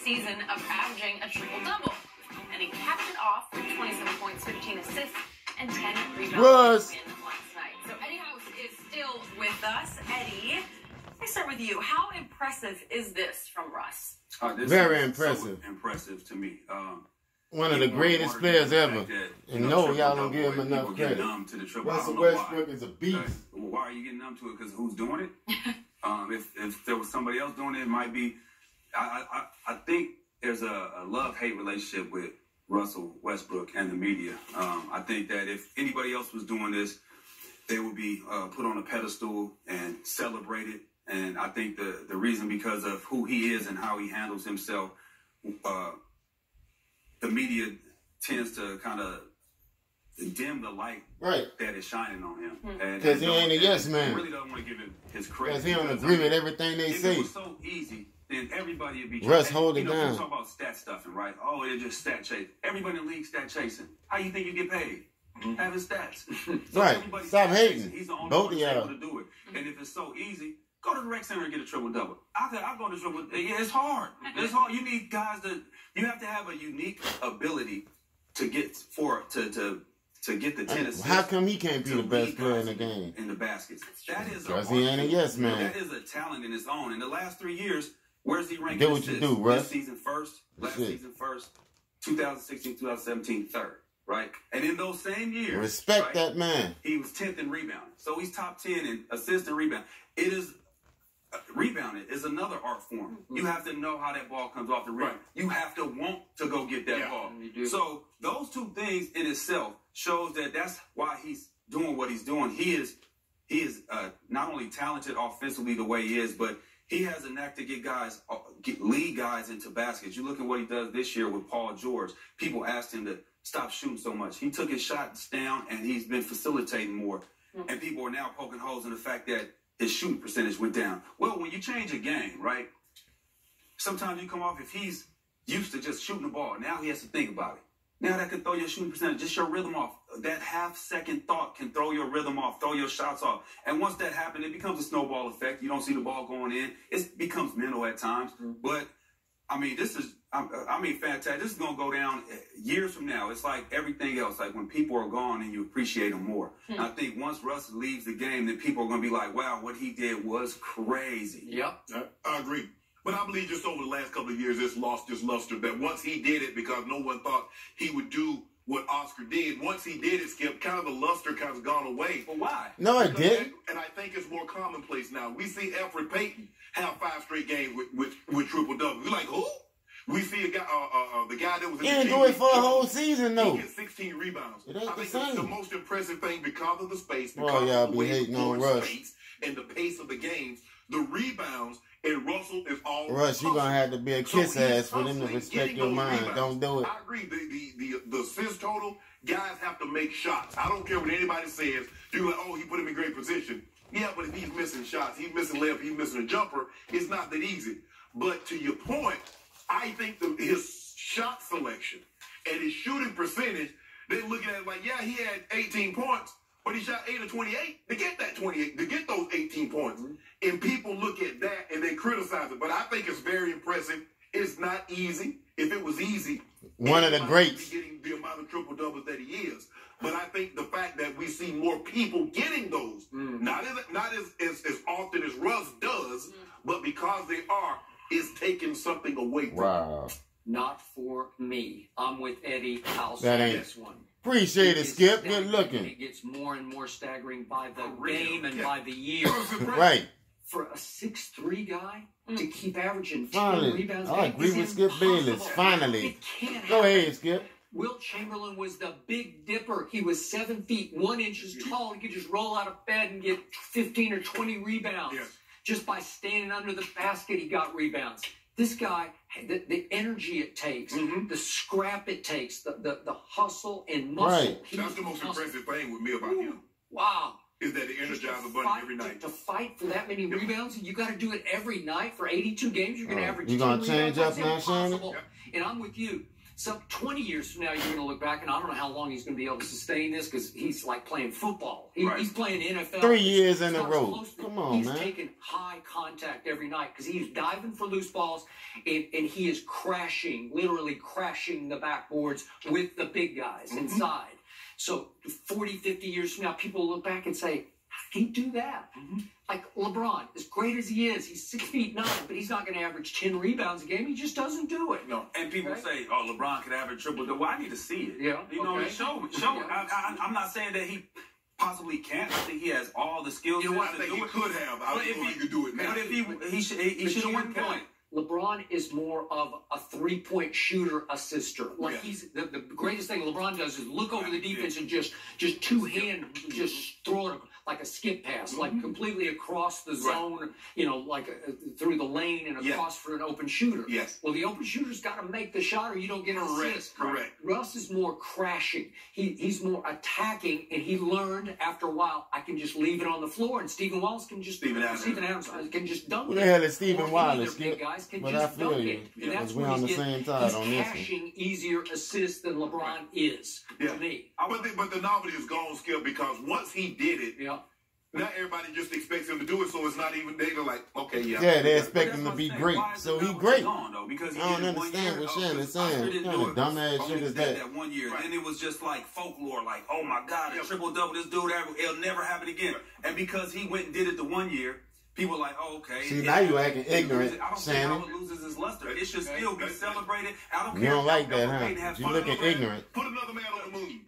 season of averaging a triple-double. And he capped it off with 27 points, 15 assists, and 10 rebounds in last night. So Eddie House is still with us. Eddie, I start with you. How impressive is this from Russ? Very impressive. So impressive to me. One of the greatest players ever. And no, y'all don't give him enough credit. Russell Westbrook is a beast. Why are you getting numb to it? Because who's doing it? If there was somebody else doing it, it might be. I think there's a love-hate relationship with Russell Westbrook and the media. I think that if anybody else was doing this, they would be put on a pedestal and celebrated. And I think the reason because of who he is and how he handles himself, the media tends to kind of dim the light that is shining on him. Because he ain't a yes man. I really don't want to give him his credit. Because he don't agree with everything they say. If it was so easy, then everybody would be Russ, hold it down. You talk about stat stuffing, right? Oh, it's just stat chasing. Everybody in the league stat chasing. How you think you get paid? Having stats. Right. Stop hating. He's the only Both one of that's y'all. able to do it. And if it's so easy, go to the rec center and get a triple-double. I'll go to triple. Yeah, it's hard. It's hard. You need guys you have to have a unique ability to get to get the 10 assists. How come he can't be the best player in the game? In the baskets. That is because he ain't a yes man. That is a talent in its own. In the last 3 years, where's he ranked? Do what you do, Russ. This season first, last season first, 2016, 2017 third, right? And in those same years, respect that man. He was 10th in rebounding. So he's top 10 in assists and rebound. It is rebounding is another art form. You have to know how that ball comes off the rim. You have to want to go get that ball. So those two things in itself shows that that's why he's doing what he's doing. He is not only talented offensively the way he is, but he has a knack to lead guys into baskets. You look at what he does this year with Paul George. People asked him to stop shooting so much. He took his shots down, and he's been facilitating more. And people are now poking holes in the fact that his shooting percentage went down. Well, when you change a game, right, sometimes you come off, if he's used to just shooting the ball, now he has to think about it. Now that can throw your shooting percentage, just your rhythm off. That half-second thought can throw your rhythm off, throw your shots off. And once that happens, it becomes a snowball effect. You don't see the ball going in. It becomes mental at times. But, I mean, fantastic. This is going to go down years from now. It's like everything else. Like when people are gone and you appreciate them more. And I think once Russ leaves the game, then people are going to be like, wow, what he did was crazy. Yep. I agree. But I believe just over the last couple of years, it's lost its luster. That once he did it, because no one thought he would do what Oscar did. Once he did it, Skip, kind of the luster kind of gone away. But why? No, it didn't. And I think it's more commonplace now. We see Alfred Payton have 5 straight games with triple-double. We're like, who? We see a guy, the guy that was in he didn't do it for a whole season, though. He gets 16 rebounds. It ain't I think the same. that's the most impressive thing because of the space, because y'all of the be way hating on Russ. Space and the pace of the games, the rebounds, and Russell is all Russ, you're going to have to be a kiss ass for them to respect your mind. Rebounds. Don't do it. I agree. The assist total, guys have to make shots. I don't care what anybody says. You're like, oh, he put him in great position. Yeah, but if he's missing shots, he's missing layup, he's missing a jumper, it's not that easy. But to your point, I think his shot selection and his shooting percentage, they're looking at it like, yeah, he had 18 points, but he shot 8 of 28 to get that 28, to get those 18 points. And people look at that and they criticize it. But I think it's very impressive. It's not easy. If it was easy, one of the greats. Getting the amount of triple doubles that he is. But I think the fact that we see more people getting those, not as often as Russ does, but because they are, is taking something away from Wow. Not for me. I'm with Eddie House That on ain't- this one. Appreciate it, Skip. Good Staggering. looking. It gets more and more staggering by the game and by the year. Right. For a 6'3" guy to keep averaging 10 Finally. rebounds, I agree is with Skip Bayless. impossible. Finally. It can't Go happen. ahead, Skip. Wilt Chamberlain was the Big Dipper. He was 7 feet 1 inches tall. He could just roll out of bed and get 15 or 20 rebounds. Yes. Just by standing under the basket, he got rebounds. This guy, the energy it takes, the scrap it takes, the hustle and muscle. Right. That's the most impressive thing with me about him. Wow. Is that the Energizer Bunny every night. To fight for that many rebounds, you got to do it every night for 82 games. You're going to average You 10 gonna change rebounds. up That's now, Shannon? impossible. And I'm with you. some 20 years from now, you're going to look back, and I don't know how long he's going to be able to sustain this because he's like playing football. He's playing NFL. 3 years in a row. Come on, man. He's taking high contact every night because he's diving for loose balls, and he is crashing, literally crashing the backboards with the big guys inside. So 40, 50 years from now, people look back and say, how did he do that? Like LeBron, as great as he is, he's 6'9", but he's not going to average 10 rebounds a game. He just doesn't do it. No, and people say, "Oh, LeBron could average triple." Well, I need to see it. Yeah, you know, show. I'm not saying that he possibly can't. I think he has all the skills. You know what? I think he could have. I don't know if he could do it now. But if he should have won point. LeBron is more of a three-point shooter assister. Like he's the greatest thing LeBron does is look over the defense and just two-hand just throw it like a skip pass, like completely across the zone, you know, like through the lane and across for an open shooter. Well, the open shooter's got to make the shot or you don't get an assist. Correct. Russ is more crashing. He's more attacking, and he learned after a while, I can just leave it on the floor, and Stephen Wallace can just Stephen Adams can just dunk it. Who the hell is Stephen Wallace? Big guys can But just I feel dunk you. it. And that's We're what on the he's same side on this cashing easier assists than LeBron is to me. But the novelty is gone, Skip, because once he did it, now everybody just expects him to do it, so it's not even they're like, okay, they expect him to be great, so he's great. Because I don't understand what Shannon's saying. What kind of dumbass shit is that? That 1 year, then it was just like folklore, like, oh my God, a triple double, this dude, it'll never happen again. And because he went and did it the 1 year, people are like, oh, okay. See, now you acting ignorant, I don't Shannon. think how it loses its luster. It should still be celebrated. I don't care. You don't like that, huh? You looking ignorant. Put another man on the moon.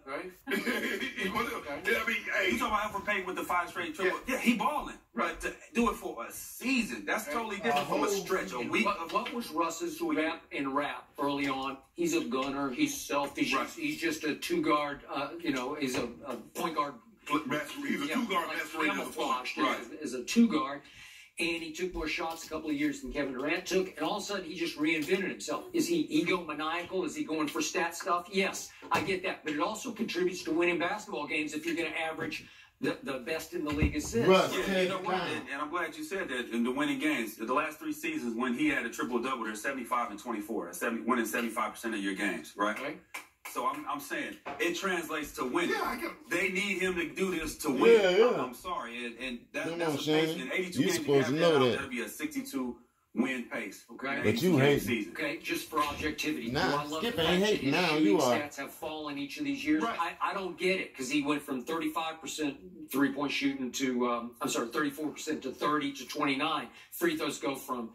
Right? I mean, hey, you talking about Alfred Payton with the 5 straight triple? Yeah, he balling. But to do it for a season, that's totally different from a stretch, a week. What was Russ's rap early on? He's a gunner. He's selfish. He's just a two-guard, he's a point guard. He's a two-guard camouflaged as a two-guard. And he took more shots a couple of years than Kevin Durant took, and all of a sudden he just reinvented himself. Is he egomaniacal? Is he going for stat stuff? Yes, I get that. But it also contributes to winning basketball games if you're going to average the best in the league assists. You know what? And I'm glad you said that in the winning games. The last 3 seasons when he had a triple-double, they're 75 and 24. That's winning 75% of your games, right? So I'm saying it translates to winning. They need him to do this to win. I'm sorry, and that's in 82 games. Supposed to know that. That'll be a 62 win pace. But you hate season. Just for objectivity. Nah, Skip ain't hating now. You are. Stats have fallen each of these years. I don't get it because he went from 35% three-point shooting to 34% to 30 to 29. Free throws go from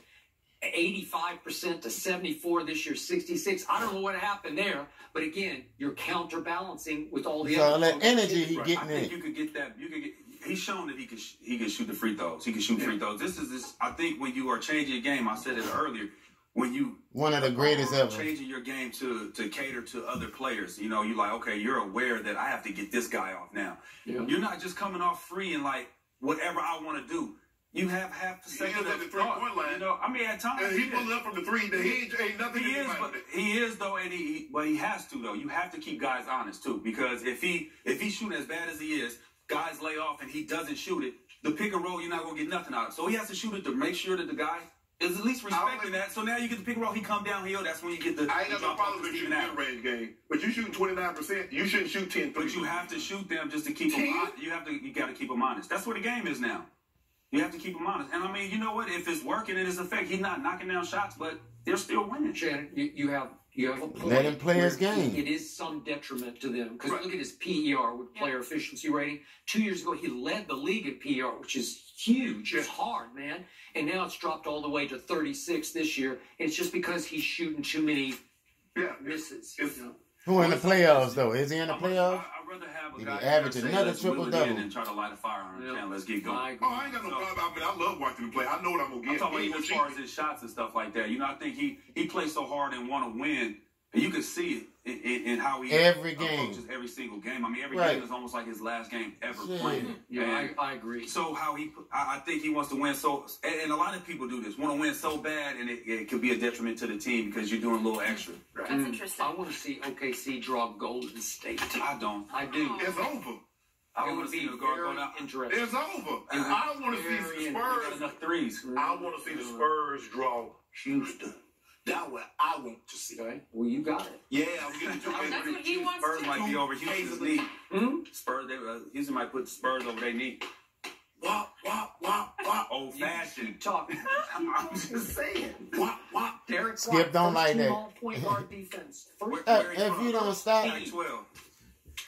85% to 74 this year, 66. I don't know what happened there, but again, you're counterbalancing with all the other that energy he getting I think you could get that. He's shown that he can shoot the free throws. He can shoot free throws. This. I think when you are changing your game, I said it earlier. When you one of the greatest ever changing your game to cater to other players, you're like, okay, you're aware that I have to get this guy off now. You're not just coming off free and like whatever I want to do. You have half a second at the 3-point line. I mean, at times he pulls up from the three. He ain't nothing. He is though, and he has to though. You have to keep guys honest too, because if he's shooting as bad as he is, guys lay off and he doesn't shoot it. The pick and roll, you're not gonna get nothing out of. So he has to shoot it to make sure that the guy is at least respecting that. So now you get the pick and roll. He come downhill. That's when you get the. I ain't got no problem with shooting mid-range game, but you shooting 29%. You shouldn't shoot 10. But you have to shoot them just to keep them. You got to keep them honest. That's what the game is now. You have to keep him honest. And I mean, you know what? If it's working in its effect, he's not knocking down shots, but they're still winning. Shannon, you have a point. Let him play his game. It is some detriment to them. Because look at his PER with player efficiency rating. 2 years ago, he led the league at PER, which is huge. It's hard, man. And now it's dropped all the way to 36 this year. And it's just because he's shooting too many misses. Who in the playoffs, though? Is he in the playoffs? I'd rather have a guy average another triple-double and try to light a fire on him. Let's get going. I ain't got no problem. I mean, I love watching him play. I know what I'm going to get. I'm talking about even as far as his shots and stuff like that. I think he plays so hard and want to win. And you can see it in how he approaches every single game. I mean, every game is almost like his last game ever playing. Yeah, I agree. So I think he wants to win. So, and a lot of people do this, want to win so bad, and it could be a detriment to the team because you're doing a little extra. That's interesting. I want to see OKC draw Golden State. I don't. I do. It's over. I want to see the guard go down. Interesting. It's over. I want to see the Spurs. Enough threes. I want to see the Spurs draw Houston. That's what I want to see. Okay. Well, you got it. Yeah, I'm getting to That's what he wants Spurs to might be do. over Houston's knee. Spurs, Houston might put the Spurs over their knee. Wop. Old fashioned. Keep talking. I'm just saying. Wop. Derek Skip White, don't first like team that. all-point guard defense. First If you don't stop, Like 12.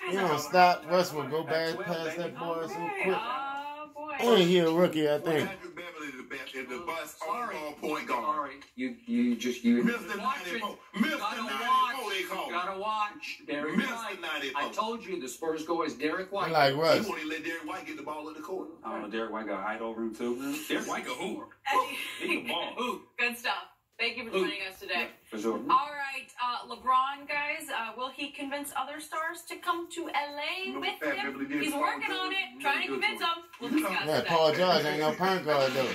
you don't stop, Westbrook go back past that boy so quick. Oh, boy. And he a rookie, I think. Patrick Beverly is the best. Is the best all point guard. Sorry, you Mr. watch it. 94. You Mr. gotta 94, watch. they call You him. gotta watch. Derek Mr. White. 94. I told you the Spurs go as Derek White. Like He Russ. won't even let Derek White get the ball in the court. I don't know, Derek White got height over him too. Derek White go hoop. He can ball. Ooh, Good stuff. Thank you for joining us today. For sure. All right, LeBron, guys, will he convince other stars to come to LA No, with Pat him? Beverly did. He's working on it, trying to convince them. We'll discuss Yeah, that. Paul George ain't no point guard though.